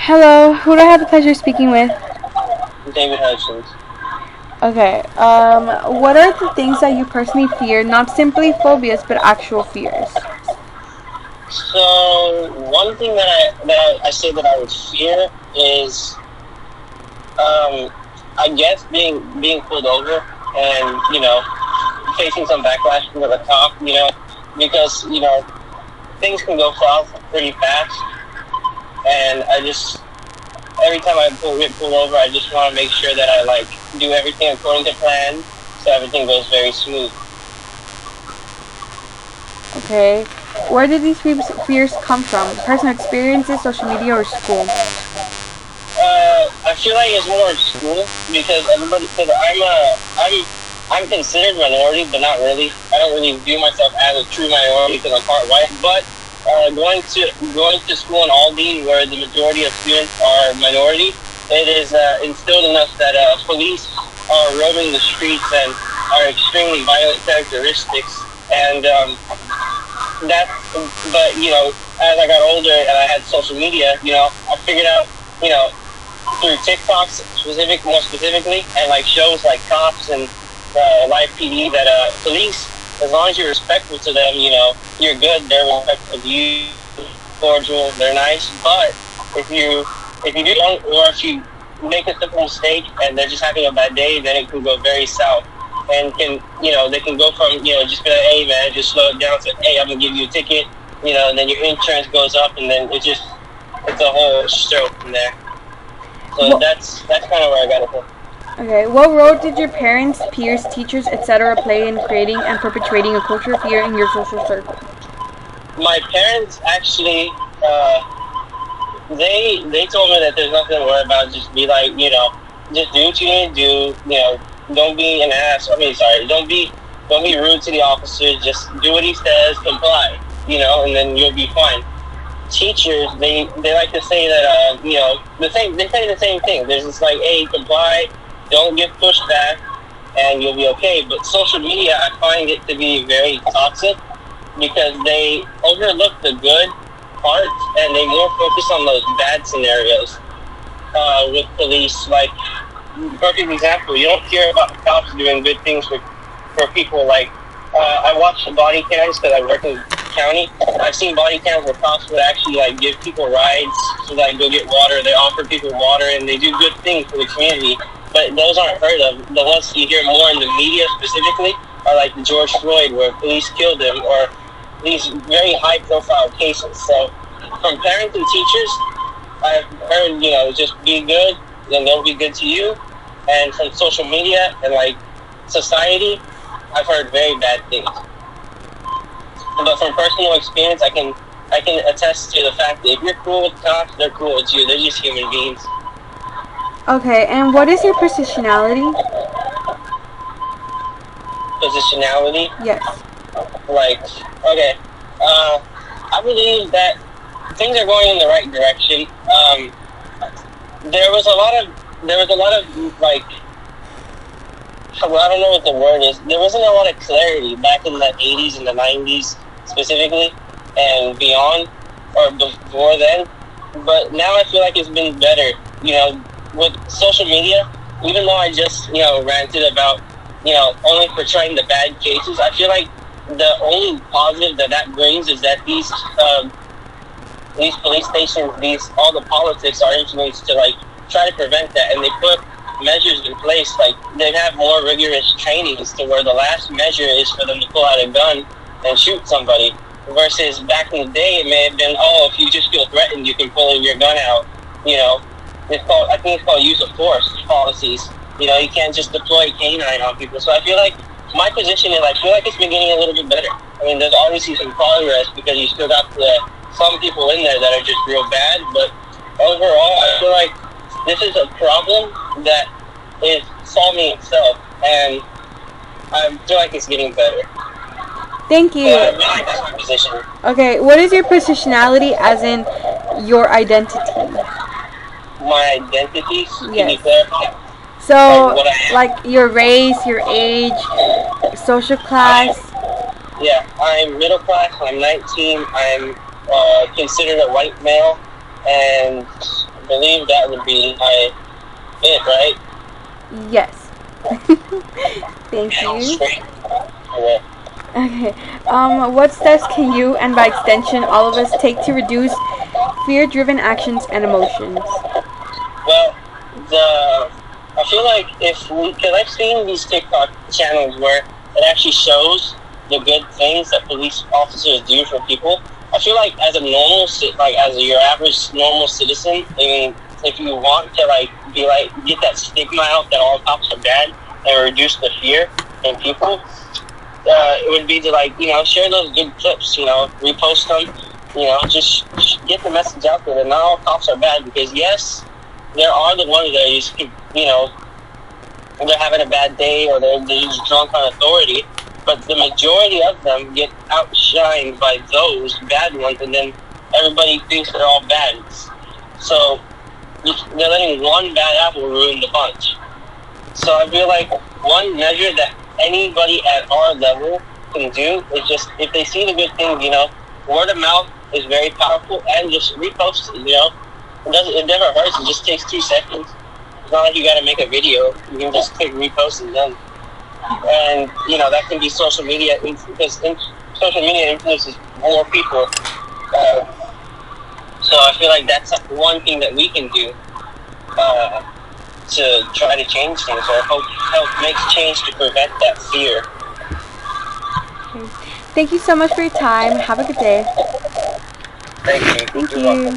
Hello, who do I have the pleasure of speaking with? David Hutchins. Okay, what are the things that you personally fear, not simply phobias, but actual fears? So one thing that I say that I would fear is, I guess being pulled over and facing some backlash from the cop. Because things can go south pretty fast, and I just every time get pulled over, I just want to make sure that I do everything according to plan, so everything goes very smooth. Okay, where did these fears come from? Personal experiences, social media, or school? I feel like it's more school because I'm considered minority, but not really. I don't really view myself as a true minority because I'm part white. But going to school in Aldine, where the majority of students are minority, it is instilled in us that police are roaming the streets and are extremely violent characteristics. And that, but as I got older and I had social media, I figured out, through TikToks more specifically, and shows like Cops and Live PD, that police, as long as you're respectful to them, you're good. They're respectful to you, cordial, they're nice. But if you do wrong, or if you make a simple mistake and they're just having a bad day, then it can go very south. And they can go from, just be like, hey man, just slow it down, to, hey, I'm gonna give you a ticket, and then your insurance goes up, and then it's a whole stroke from there. So that's kind of where I got it from. Okay, what role did your parents, peers, teachers, etc. play in creating and perpetuating a culture of fear in your social circle? My parents actually, they told me that there's nothing to worry about. Just be like, just do what you need to do. Don't be an ass. Don't be rude to the officer. Just do what he says, comply. And then you'll be fine. Teachers, they like to say that they say the same thing. There's just like, hey, comply, don't get pushed back, and you'll be okay. But social media, I find it to be very toxic because they overlook the good parts and they more focus on those bad scenarios with police. Like, perfect example, you don't hear about cops doing good things for people. Like, I watch the body cams because I work in county. I've seen body cams where cops would actually give people rides to go get water. They offer people water and they do good things for the community. But those aren't heard of. The ones you hear more in the media specifically are like the George Floyd, where police killed him, or these very high-profile cases. So from parents and teachers, I've heard, just be good, and they'll be good to you. And from social media and society, I've heard very bad things. But from personal experience, I can attest to the fact that if you're cool with cops, they're cool with you. They're just human beings. Okay, and what is your positionality? Positionality? Yes. Okay. I believe that things are going in the right direction. There was a lot of I don't know what the word is. There wasn't a lot of clarity back in the 80s and the 90s specifically, and beyond, or before then. But now I feel like it's been better. With social media, even though I just, ranted about, only portraying the bad cases, I feel like the only positive that brings is that these police stations, all the politics are influenced to try to prevent that, and they put measures in place. They have more rigorous trainings to where the last measure is for them to pull out a gun and shoot somebody, versus back in the day it may have been, if you just feel threatened, you can pull your gun out. I think it's called use of force policies. You can't just deploy a canine on people. So I feel like my position is, I feel like it's been getting a little bit better. There's obviously some progress because you still got some people in there that are just real bad, but overall I feel like this is a problem that is solving itself, and I feel like it's getting better. Thank you. So I feel like that's my position. Okay, what is your positionality, as in your identity? My identity? Can Yes. you clarify? So, your race, your age, social class. Yeah, I'm middle class. I'm 19. I'm considered a white male, and believe that would be it, right? Yes. Thank you. Okay. Okay. What steps can you, and by extension all of us, take to reduce fear-driven actions and emotions? Well, I feel like because I've seen these TikTok channels where it actually shows the good things that police officers do for people. I feel like as a like as your average normal citizen, I mean, if you want to get that stigma out that all cops are bad and reduce the fear in people, it would be to share those good clips, repost them, just get the message out there that not all cops are bad, because yes, there are the ones that just they're having a bad day or they're just drunk on authority, but the majority of them get outshined by those bad ones, and then everybody thinks they're all bad. So they're letting one bad apple ruin the bunch. So I feel like one measure that anybody at our level can do is just, if they see the good things, word of mouth is very powerful, and just repost it. It never hurts. It just takes 2 seconds. It's not like you got to make a video. You can just click repost and done. And that can be social media, because social media influences more people. So I feel like that's one thing that we can do to try to change things, or help make change to prevent that fear. Okay. Thank you so much for your time. Have a good day. Thank you. Thank you.